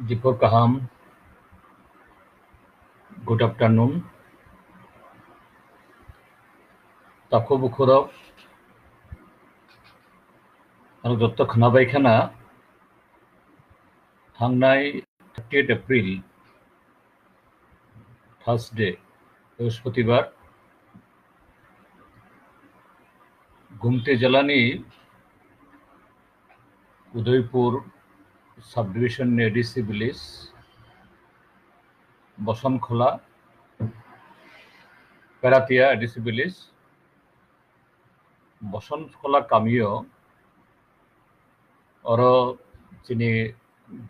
Dipur Kaham, good afternoon. Tako Bukhurov, आं जत्त खोनाबाय खाना थांनाय 30 एप्रिल थार्सडे बृहस्पतिबार गुमटी जिलानि Udaipur subdivision ADC village Basankhola Peratia ADC village Basankhola गामियाव और दिनै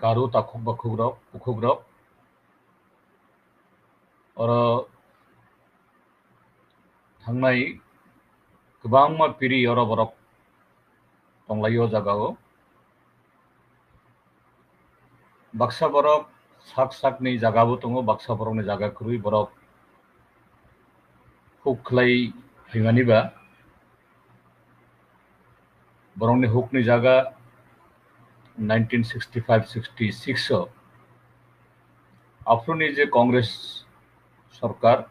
गारु ताखुब उखुग्रब और थांनाय गोबां पिरि और बरक दंलायो जागाव बाक्सा बरक साक साकनि जागाबो दङ बाक्सा बरकनि जागाख्रुइ बरक हुकलाय फैमानिबा बरकनि हुकनि जागा 1965-66 आफ्रोनि जे कांग्रेस सरकार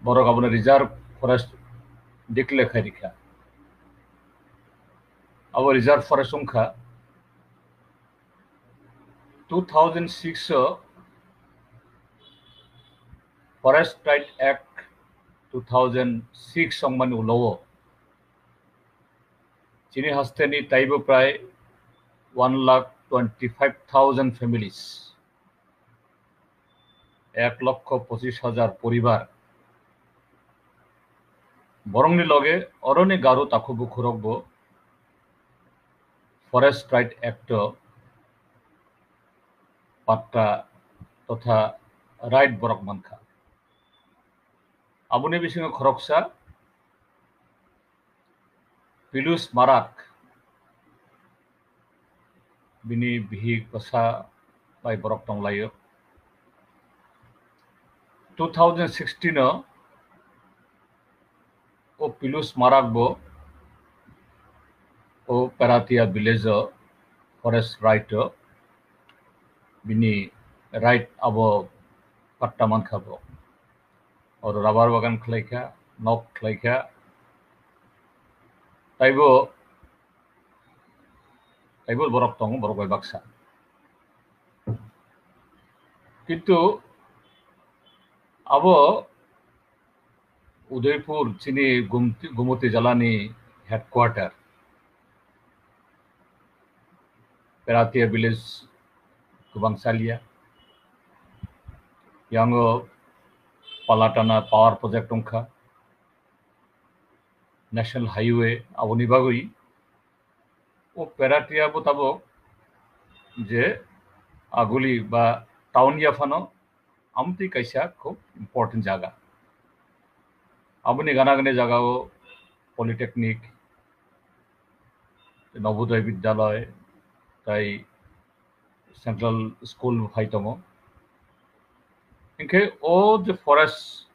बरक आबनो रिजार्व फरेस्ट डिक्लेयर खारिखा अब रिजार्व फरेस्ट अंखा 2006 फरेस्ट राइट एक्ट 2006 संमान उलाव चिनी हस्तेनि ताइबो प्राय 1,25,000 families 1,25,000 परिवार बरंनि लगे अरनि गारु ताखुबु खुरकबो फरेस्ट राइट एक्ट पाट्टा तथा राइट बरक मानखा आबुनि बिसिङाव खरकसा पिलुस माराक बिनि बिहि कसा बाय बरक दंलायो 2016 ओ पिलुस माराकबो ओ पेरातिया विलेज फरेस्ट राइट बिनि राइट अब पट्टा मानखाबो और रबार बागान खलाइखा नक खलाइखा ताइबो बरक दं बरक बाय बाक्सा किन्तु अब उदयपुर चिनी गुमटी जिलानि हेडक्वार्टर पेरातिया विलेज गोबांसालिया यांगो पालाटाना पावर प्रोजेक्ट अंखा नेशनल हाईवे आबुनि बागै ओ पेरातिया बताबो जे आगुली बा टाउन याफानो आमती कैसा खूब इम्पोर्टेंट जागा आबुनि गानागने जागाओ पॉलिटेक्निक नवोदय विद्यालय ताई सेंट्रल स्कूल फाइ दङ इनके ओ जे फरेस्ट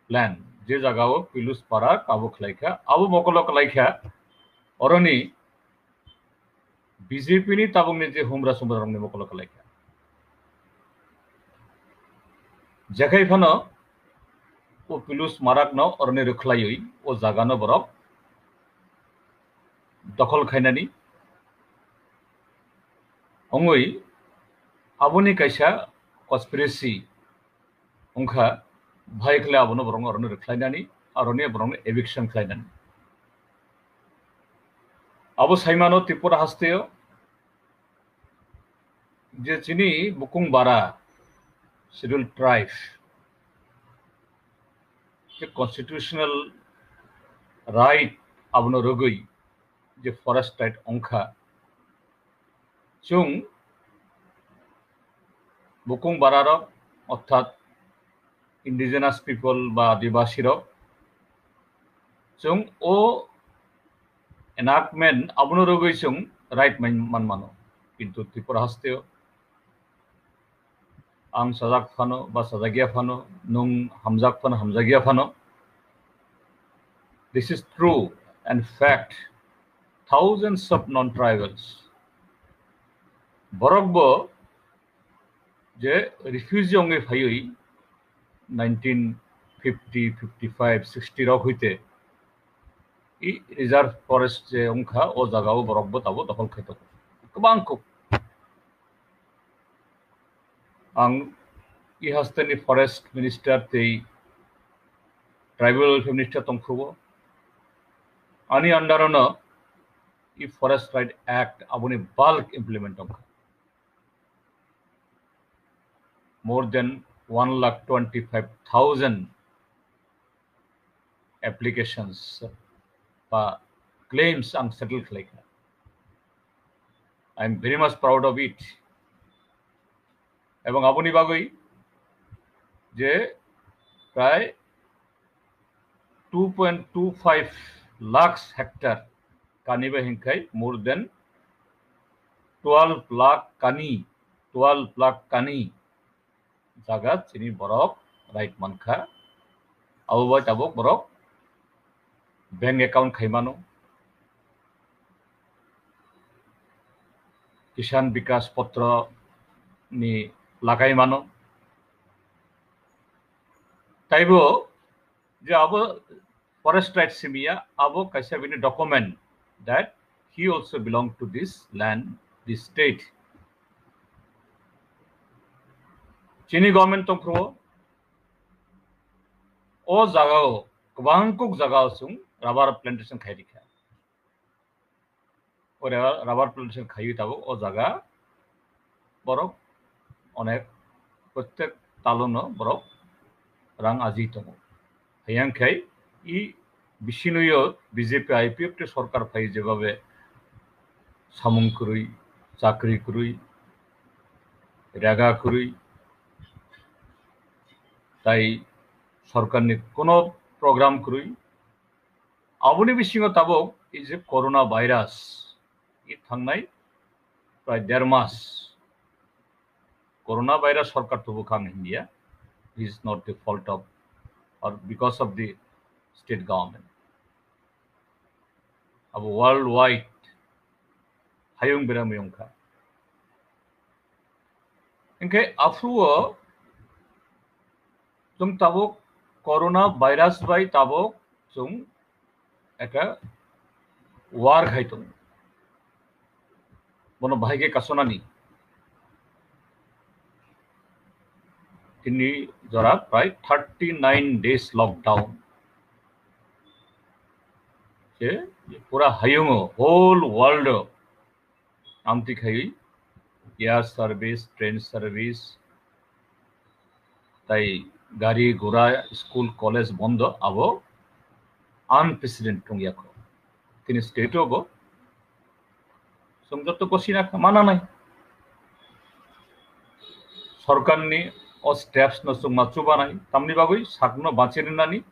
लैंड जे जागाओ पिलुस पारा काबु खलाइखा आबु मकलो खलाइखा अरनि बीजेपी नि ताबुंनि जे हुमरा सुमरा रंनि मकलो खलाइखा जेखाय फानो ओ पिलुस माराक न अरनि रखलायै ओ जागानो बरक दखल खायनानि अंगै आबुनि कैसा कन्स्पिरेसी अंखा भाइखले आबुनो बरं अरनो रखलायनानि अरनि बरं एविक्शन खायनानि आबु साइमानो त्रिपुरा हस्तेयो जे चिनी बुकुं बारा शेड्यूल ट्राइब के कॉन्स्टिट्यूशनल राइट आबुनो रगै जे फरेस्ट राइट अंखा जों बुकुं बारार अर्थात इंडिजिनास पीपल बा आदिवासी जों ओ एनाक्टमेंट आबुनो रगै जों राइट मान मानो किन्तु त्रिपुरा हस्तेयो आं सजाक फानो बा सजागिया फानो नुं हमजाक फानो हमजागिया फानो this is true and fact thousands of non-tribals बरकबो जे रिफ्यूजी अंगे फाई 1950 55 60 रक होते इ रिजर्व फरेस्ट जे अंखा ओ जगह बरकबो ताबो दखल खायतो गोबां को आं इ हास्टेनि फरेस्ट मिनिस्टार ते ट्राइबल वेलफेयर मिनिस्टार तंखौबो आनी अंडारावनो इ फरेस्ट राइट एक्ट आबुनि बाल्क इमप्लिमेंट अंखा more than 1,25,000 applications claims unsettled like that. I am very much proud of it. এবং আপনি বাগই যে প্রায় 2.25 lakhs hectare কানিবে হিংখাই more than 12 lakh kani জায়গা চিনি বরক রাইট মানখা আবুবাই তাবক বরক बैंक अकाउंट खाइमानो किसान विकास पत्र नि लागाइमानो ताइबो जे अब फरेस्ट राइट सिमिया अब कैसे बिनि document that he also belong to this land, this state. चीनी गवर्नमेंट तंख्रो ओ जागाओ गोबांकुक जागाओ सुं रबार प्लांटेशन खाइरिखा और रबार प्लांटेशन खाइयो ताबो ओ जागा बरक अनेक प्रत्येक तालुनो बरक रां आजि दङ हायांखाय इ बिसिनुयो बीजेपी आईपीएफ टे सरकार फाइ जेबाबे सामुं करुई चाकरी करुई रेगा करुई ताई सरकारनि कोनो प्रोग्राम करुई आबुनि बिसिङाव ताबो इ जे कोरोना भाइरास इ थांनाय प्राय 1.5 मास कोरोना भाइरास सरकार तो बुखां India is not the fault of or because of the state government. अब worldwide hayung beram yongka. इनके अफ्रुओ तुम ताबो कोरोना भाइरास बाई ताबो तुम एका वार खाइतुम बनो भाइगे कासोनानी तिनी जरा प्राय 39 days लॉकडाउन जे पूरा हायुंगो होल वर्ल्ड आमति खाई एयर सर्विस ट्रेन सर्विस ताई गाड़ी घोड़ा स्कूल कॉलेज बंद अब अनप्रेसिडेंट टंगियाखो तिनी स्टेट होबो संजत कोसिना माना नाय सरकारनि ओ स्टेप्स न सुमा चुबानाय तामनि बागै साकनो बाचिरिनानि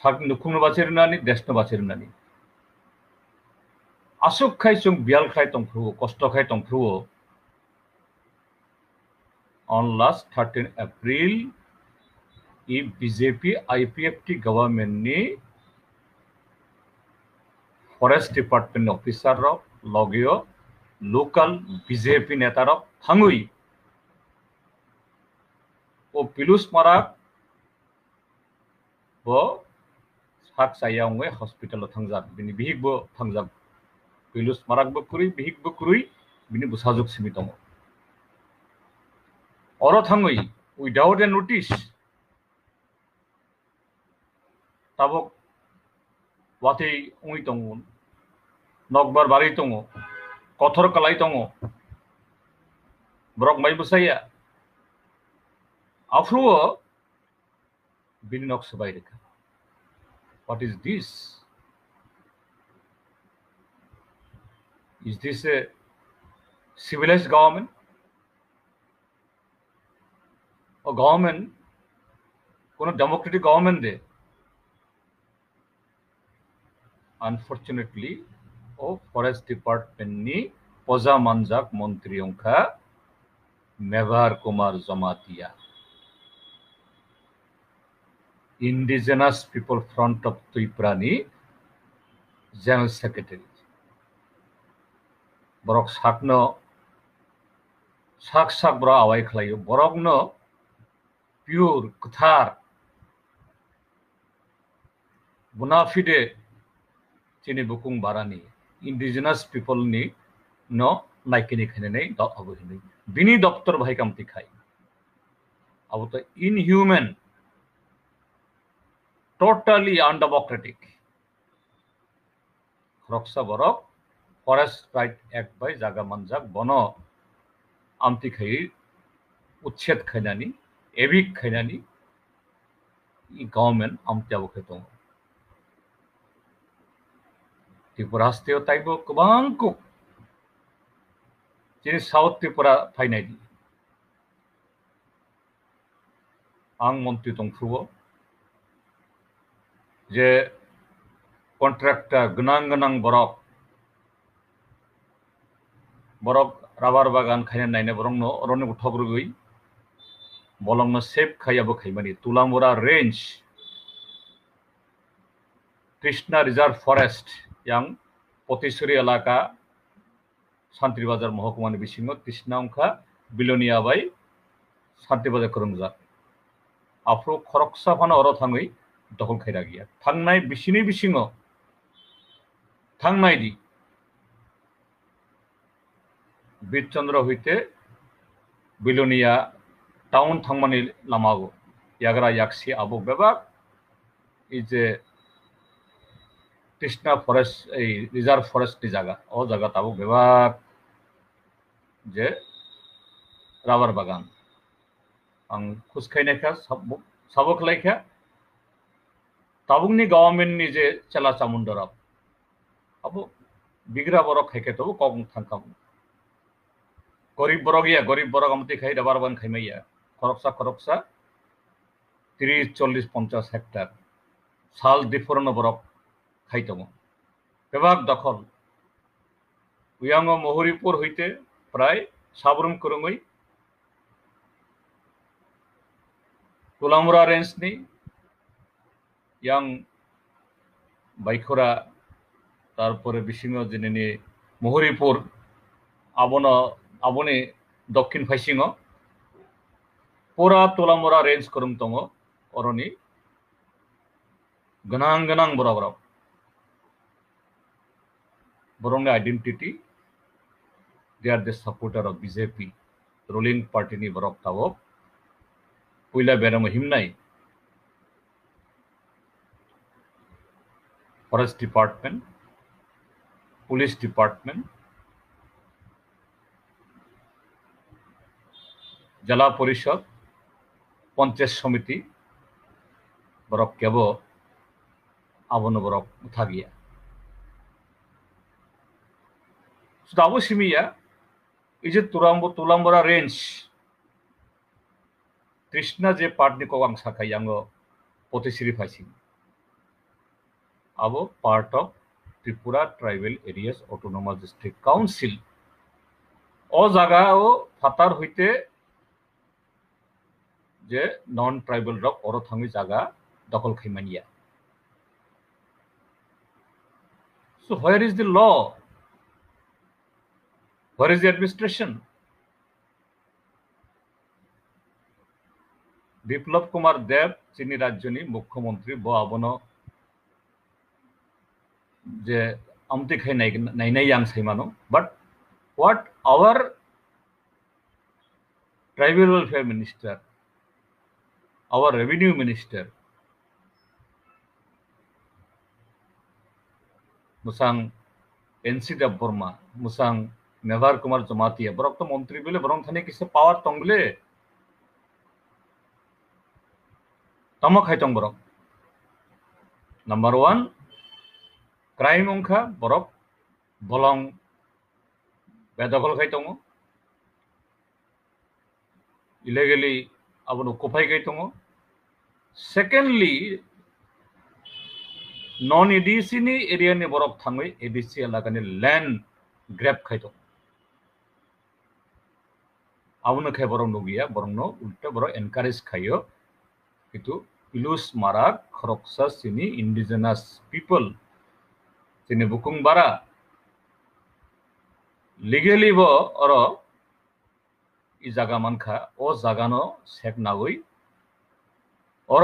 साक नुखुंनो बाचिरिनानि देशनो बाचिरिनानि आसुक खाय जों बियाल खाय तंख्रु कष्ट खाय तंख्रु on last 13 April इ बीजेपी आईपीएफ गवर्नमेंट नि फरेस्ट डिपार्टमेंट ऑफिसर रक लगियो लोकल बीजेपी नेता रक थांगुई ओ पिलुस माराक बो साक सायावंगे हॉस्पिटल थांजाक बिनि बिहिगबो थांजाक पिलुस माराक बो कुरुई बिहिगबो कुरुई बिनि बुसाजुक सिमि दङ अरो थांगुई विदाउट ए नोटिस ताबो वाथै उइ दङ नकबार बारि दङ कथर कलाई दङ ब्रक माइ बुसाया आफ्रुओ बिनि नक सबाय रेखा what is this is this a civilized government or government कोनो डेमोक्रेटिक गवर्नमेंट दे अनफॉर्चुनेटली ओ फॉरेस्ट डिपार्टमेंट नि पजा मानजाक मंत्री अंखा Mewar Kumar Jamatia indigenous people front of त्रिपुरानी जनरल सेक्रेटरी बरक साकनो sak sak borok awai khlaio borokno pure kthar bona fide chini bukung barani indigenous people ni no naikini khainai do abo hini bini doptor bhai kamti khai abo to inhuman totally undemocratic roksa borok forest right act by jaga manjak bono amti khai uchchet khainani evict khainani I government amti abo khaitong Tripura hasteo taibo kubangku chini South Tripura phainai di ang montri tongfruo je contractor gnang borok rubber bagan khaina naine borong no orone uthogrugui bolong no save khayabo khaimani Tulamura range Krishna Reserve Forest yang Potisuri elaka Santri Bazar Mahokuma bisingo Krishna ongkha Bilonia bai Santri Bazar korungjak afro khoroksa phano oro thangui dokol khaira giya thangnai bisini bisingo thangnai di Bitchandra hoite Bilonia town thangmani lamago yagra yaksi abo bebak is a Krishna Forest Reserve Forest ni jaga o jaga abo bebak je rubber bagan ang khuskhainaikha sabok laikha tabungni government ni je chala chamundara abo bigra borok khaike to kong thangkam গরিব বড় আমতি খাই ডাবার বান খাইমাইয়া খরকসা 30-40-50 hectare সাল দিফরন বরক খাইতম বেবাক দখল উয়াঙ্গ মহরিপুর হইতে প্রায় Sabroom করুমই তুলামুরা range নি young বাইখরা তারপরে বিসিংহ জিনিনি Moharipur abone dokkin phaisingo pura Tulamura range korum tongo oroni ganang borok borong identity they are the supporter of BJP ruling party ni borok tabo puila beram himnai forest department police department জেলা পরিষদ পঞ্চায়েত সমিতি বরক কেব আবন বরক থাগিয়া দাবো সিমিয়া এই যে তুলাম্বরা range Krishna যে পার্টনি কগাং সাখাই আঙ্গ পতিশ্রী ফাইসিং আবো part of Tripura tribal areas autonomous district council ও জায়গা ও ফাতার হইতে যে নন ট্রাইবেল রক অরো থাঙ্গি জায়গা দখল খাইমানিয়া so where is the law where is the administration Biplab Kumar Deb চিনি রাজ্যনি মুখ্যমন্ত্রী ব আবন যে আমতি খাই নাই আং সাইমানো but what our tribal welfare minister our revenue minister musang NC Dev Burma musang Nevar Kumar Jamatia borok to মন্ত্রী বলে বরং থানে কিসে পাওয়ার তংলে তমক খাইতং borok number 1 crime ongkha borok bolong bedokol খাইতং illegally abono kopai gaitong secondly non EDC ni area ni borok thangoi EDC elega ni land grab khaito abono khai borok nugia borok no ulta borok encourage khayo itu ilus marak khoroksa sini indigenous people sini bukung bara legally bo oro इ जागा मानखा ओ जागानो सेक नागुई और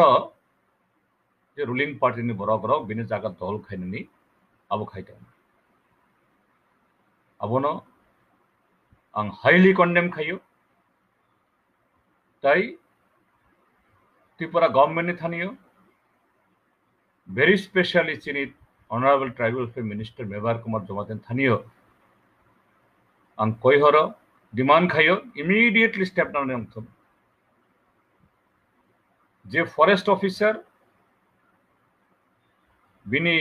जे ruling party नि बरक बिनि जागा दल खाइनानि आबो खाइदों आबोनो आं highly condemn खायो ताई त्रिपुरा गवर्नमेंट नि थानियो very specially chini honorable tribal affairs minister Mebar Kumar Jomaten थानियो आं कई हरो डिमांड खायो immediately step down नेमथुम जे फरेस्ट ऑफिसर बिनी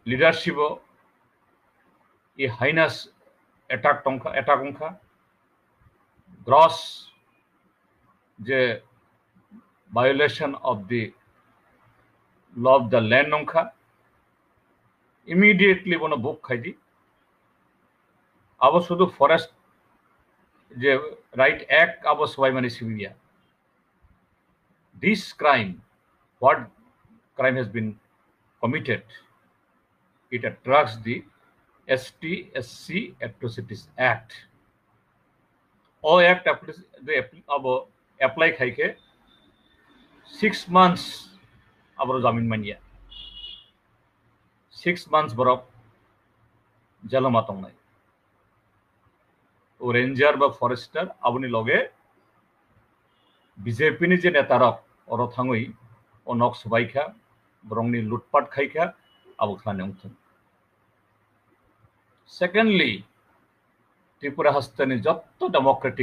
लीडरशिप ये हाइनास अटैक उनका gross J violation of the law of the land उनका इमीडिएटली बनो बुक खाई अब शुद्ध फरेस्ट जे राइट एक्ट अब सबाई माने Sibia this crime what crime has been committed it attracts the ST/SC Atrocities Act ओ एक्ट अब अप्लाई खाइके 6 months अब जामिन मानिया 6 months बरफ जेल मातंगनाय रेंजर बा फरेस्टर आबुनि लगे बीजेपी नि जे नेतारक और थांगुई ओ नक सबाइखा ब्रंगनि लुटपाट खाइखा आबो खाने उंथुम सेकेंडली त्रिपुरा हस्तनि जत्तो डेमोक्रेटिक